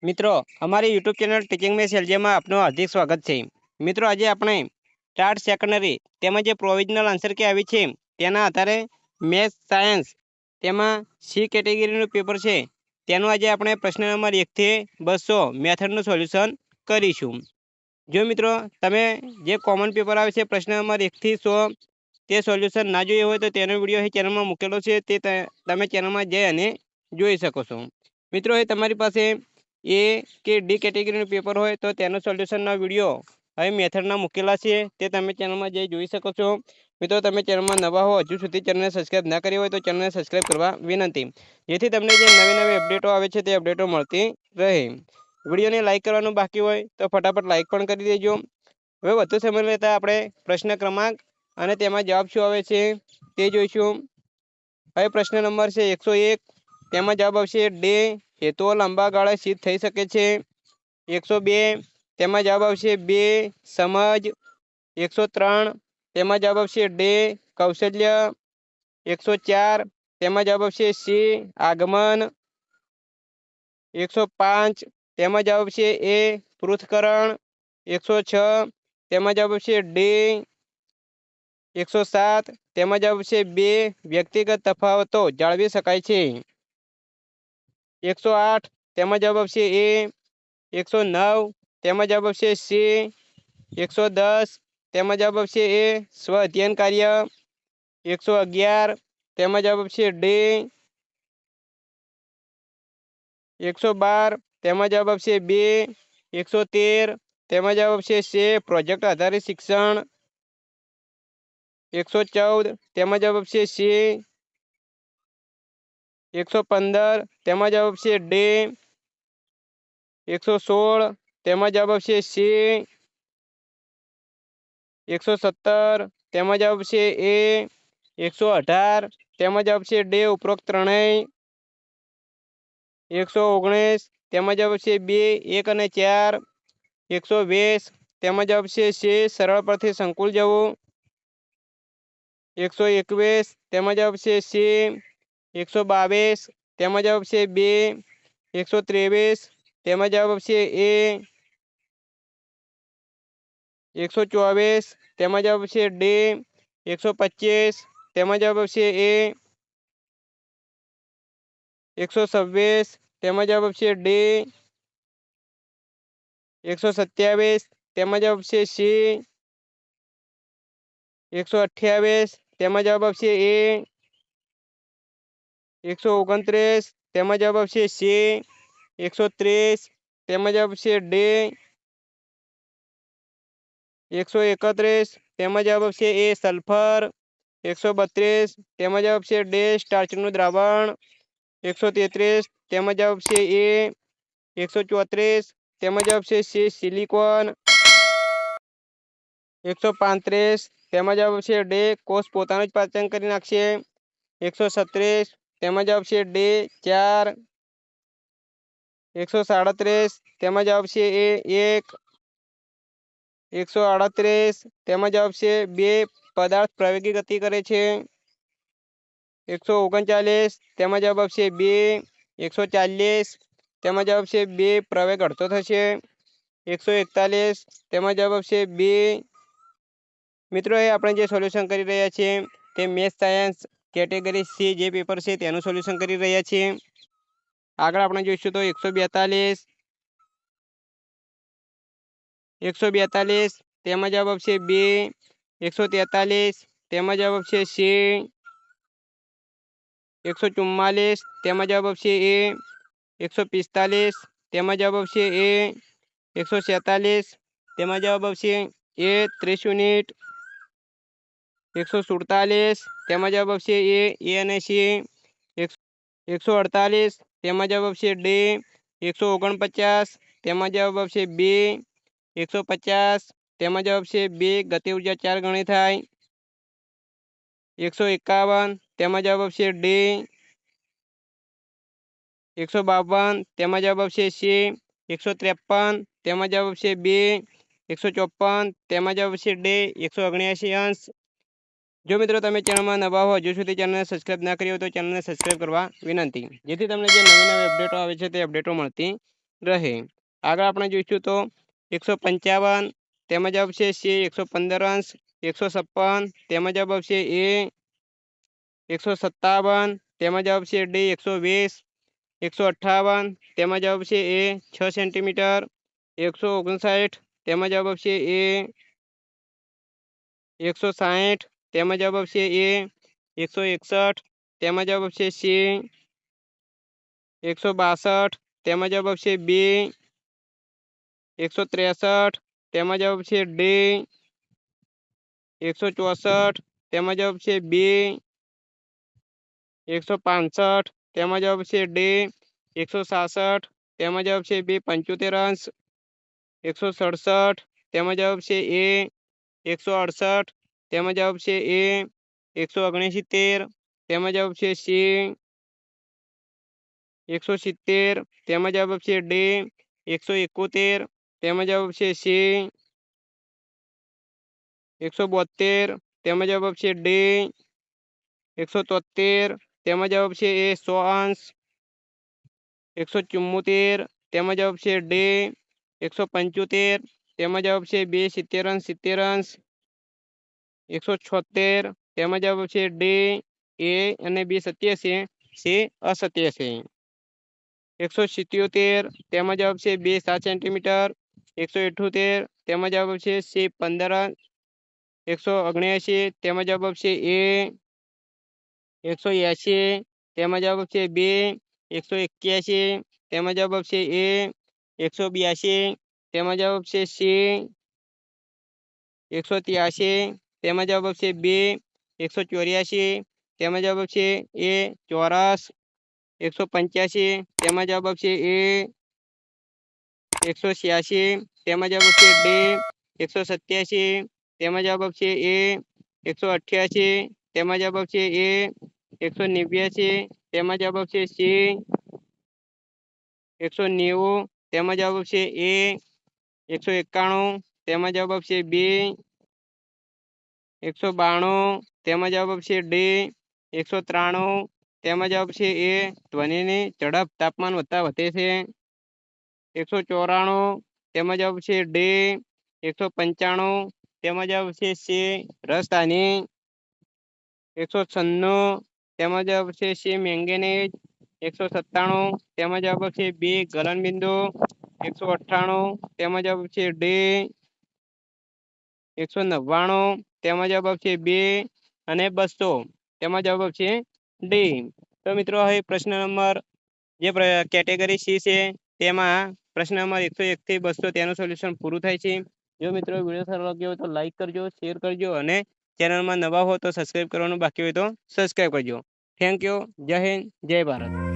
મિત્રો અમારી YouTube channel teaching maths એલજીમાં આપનું હાર્દિક સ્વાગત છે। મિત્રો આજે આપણે સ્ટાર્ટ સેકન્ડરી તેમજ જે પ્રોવિઝનલ આન્સર કે આવી છે તેના આધારે મેથ્સ સાયન્સ તેમાં સી કેટેગરીનું પેપર છે તેનું આજે આપણે પ્રશ્ન નંબર 1 થી 200 મેથડનું સોલ્યુશન કરીશું। જો મિત્રો તમે જે કોમન પેપર આવે છે પ્રશ્ન નંબર 1 થી 100 તે સોલ્યુશન ના જોયું હોય તો તેનો વિડીયો અહીં ચેનલમાં મૂકેલો છે, તે તમે ચેનલમાં જઈ અને જોઈ શકો છો। મિત્રો એ તમારી પાસે એ કે ડી કેટેગરીનું પેપર હોય તો તેનો સોલ્યુશનના વિડીયો હવે મેથડના મૂકેલા છે, તે તમે ચેનલમાં જઈ જોઈ શકો છો। મિત્રો તમે ચેનલમાં નવા હો, હજુ સુધી ચેનલને સબસ્ક્રાઈબ ના કરી હોય તો ચેનલને સબસ્ક્રાઈબ કરવા વિનંતી, જેથી તમને જે નવી નવી અપડેટો આવે છે તે અપડેટો મળતી રહે। વિડીયોને લાઇક કરવાનું બાકી હોય તો ફટાફટ લાઇક પણ કરી દેજો। હવે વધુ સમય લેતા આપણે પ્રશ્ન ક્રમાંક અને તેમાં જવાબ શું આવે છે તે જોઈશું। હવે પ્રશ્ન નંબર છે 101, તેમાં જવાબ આવશે ડે હેતુઓ લાંબા ગાળે સિદ્ધ થઈ શકે છે। 102, તેમાં જવાબ આવશે બે સમજ। 103, તેમાં જવાબ આવશે ડે કૌશલ્ય। 104, તેમાં જવાબ આવશે સી આગમન। 105, તેમાં જવાબ આવશે એ પૃથ્થકરણ। 106, તેમાં જવાબ આવશે ડી। 107, તેમાં જવાબ આવશે બે વ્યક્તિગત તફાવતો જાળવી શકાય છે। 108, તેમાં જવાબ આવશે એ। 109, તેમાં જવાબ આવશે સી। 110, તેમાં જવાબ આવશે એ સ્વ અધ્યયન કાર્ય। 111, તેમાં જવાબ આવશે ડી। 112, તેમાં જવાબ આવશે બે। 113, તેમાં જવાબ આવશે સે પ્રોજેક્ટ આધારિત શિક્ષણ। 114, તેમાં જવાબ આવશે સી। 115, તેમાં જવાબ આવશે ડી। 116, તેમાં જવાબ આવશે સી। 117, તેમાં જવાબ આવશે એ। 118, તેમાં જવાબ આવશે ડી ઉપરોક્ત ત્રણેય। 119, તેમાં જવાબ આવશે બે 1 અને 4। 120, તેમાં જવાબ આવશે સી સરળ પરથી સંકુલ જવું। 121, તેમાં જવાબ આવશે સી। 122, તેમાં જવાબ આવશે બે। 123, તેમાં જવાબ આવશે એ। 124, તેમાં જવાબ આવશે ડી। 125, તેમાં જવાબ આવશે એ। 126, તેમાં જવાબ આવશે ડી। 127, તેમાં જવાબ આવશે સી। 128, તેમાં જવાબ આવશે એ। 129, તેમાં જવાબ આવશે સી। 130, તેમાં જવાબ આવશે ડી। 131, તેમાં જવાબ આવશે એ સલ્ફર। 132, તેમાં જવાબ આવશે ડી સ્ટાર્ચનું દ્રાવણ। 133, તેમાં જવાબ આવશે એ। 134, તેમાં જવાબ આવશે સી સિલિકોન। 135, તેમાં જવાબ આવશે ડી કોષ પોતાનું જ પાચન કરી નાખશે। 136, તેમાં જવાબ આવશે ડી 4। 137, તેમાં જવાબ આવશે એ 1। 138, તેમાં જવાબ આવશે બે પદાર્થ પ્રવેગી ગતિ કરે છે। 139, તેમાં જવાબ આવશે બે। 140, તેમાં જવાબ આવશે બે પ્રવેગ અડધો થશે। 141, તેમાં જવાબ આવશે બે। મિત્રો એ આપણે જે સોલ્યુશન કરી રહ્યા છીએ તે મેથ્સ સાયન્સ કેટેગરી સી જે પેપર છે તેનું સોલ્યુશન કરી રહ્યા છીએ। આગળ આપણે જોઈશું તો 142, 142, તેમાં જવાબ આવશે બે। 143, તેમાં જવાબ આવશે સી। 144, તેમાં જવાબ આવશે એ। 145, તેમાં જવાબ આવશે એ। 147, તેમાં જવાબ આવશે એ 30 યુનિટ। 147, તેમાં જવાબ આવશે એ અને સી। 148, તેમાં જવાબ આવશે ડી। 149, તેમાં જવાબ આવશે બે। 150, તેમાં જવાબ આવશે બે ગતિ ઉર્જા 4 ગણી થાય। 151, તેમાં જવાબ આવશે ડી। 152, તેમાં જવાબ આવશે સી। 153, તેમાં જવાબ આવશે બે। 154, તેમાં જવાબ આવશે ડી 179 અંશ। જો મિત્રો તમે ચેનલમાં નવા હો, હજુ સુધી ચેનલને સબસ્ક્રાઈબ ના કરી હોય તો ચેનલને સબસ્ક્રાઈબ કરવા વિનંતી, જેથી તમને જે નવી નવી અપડેટો આવે છે તે અપડેટો મળતી રહે। આગળ આપણે જોઈશું તો 155 તેમાં જવાબ છે સી 115 અંશ। 156 તેમાં જવાબ આવશે એ। 157 તેમાં જવાબ છે ડી 120। 158 તેમાં જવાબ છે એ 6 સેન્ટીમીટર। 159 તેમાં જવાબ આવશે એ। 160 તેમાં જવાબ આવશે એ। 161 તેમાં જવાબ આવશે સી। 162 તેમાં જવાબ આવશે બી। 163 તેમાં જવાબ છે ડી। 164 તેમાં જવાબ છે બી। 165 તેમાં જવાબ છે ડી। 166 તેમાં જવાબ છે બી 75 અંશ। 167 તેમાં જવાબ છે એ। 168 તેમાં જવાબ છે એ। 169 તેમાં જવાબ છે સી। 170 તેમાં જવાબ છે ડી। 171 તેમાં જવાબ છે સી। 172 તેમાં જવાબ છે ડી। 173 તેમાં જવાબ છે એ 100 અંશ। 174 તેમાં જવાબ છે ડી। 175 તેમાં જવાબ છે બી 70 અંશ 70 અંશ। 176 તેમાં જવાબ છે ડી એ અને બી સત્ય છે, સી અસત્ય છે। 177 તેમાં જવાબ છે બી 7 સેન્ટીમીટર। 178 તેમાં જવાબ છે સી 15 અંશ। 179 તેમાં જવાબ આવશે એ। 180 તેમાં જવાબ આવશે બી। 181 તેમાં જવાબ આવશે એ। 182 તેમાં જવાબ આવશે સી। 183 તેમાં જવાબ આવશે બી। 184 તેમાં જવાબ આવશે એ ચોરસ। 185 તેમાં જવાબ આવશે એ। 186 તેમાં જવાબ આવશે ડી। 187 તેમાં જવાબ આવશે એ। 188 તેમાં જવાબ આવશે એ। 189 તેમાં જવાબ આવશે સી। 190 તેમાં જવાબ આવશે એ। 191 તેમાં જવાબ આવશે બી। 192 તેમાં જવાબ આવશે ડી। 193 તેમાં જવાબ છે એ ધ્વનિની ઝડપ તાપમાન વધતા વધે છે। 194 તેમાં જવાબ છે ડી। 195 તેમાં જવાબ છે સી રાજધાની। 196 તેમાં જવાબ છે સી મેંગેનીઝ। 197 તેમાં જવાબ છે બી ગલનબિંદુ। 198 તેમાં જવાબ છે ડી। 199 તેમાં જવાબ આવશે બી અને 200 તેમાં જવાબ આવશે ડી। તો મિત્રો હવે પ્રશ્ન નંબર જે કેટેગરી સી છે તેમાં પ્રશ્ન નંબર 101 થી 200 તેનું સોલ્યુશન પૂરું થાય છે। જો મિત્રો વિડીયો સારો લાગ્યો હોય તો લાઈક કરજો, શેર કરજો અને ચેનલમાં નવા હો તો સબસ્ક્રાઈબ કરવાનું બાકી હોય તો સબસ્ક્રાઈબ કરજો। થેન્ક યુ, જય હિન્દ, જય ભારત।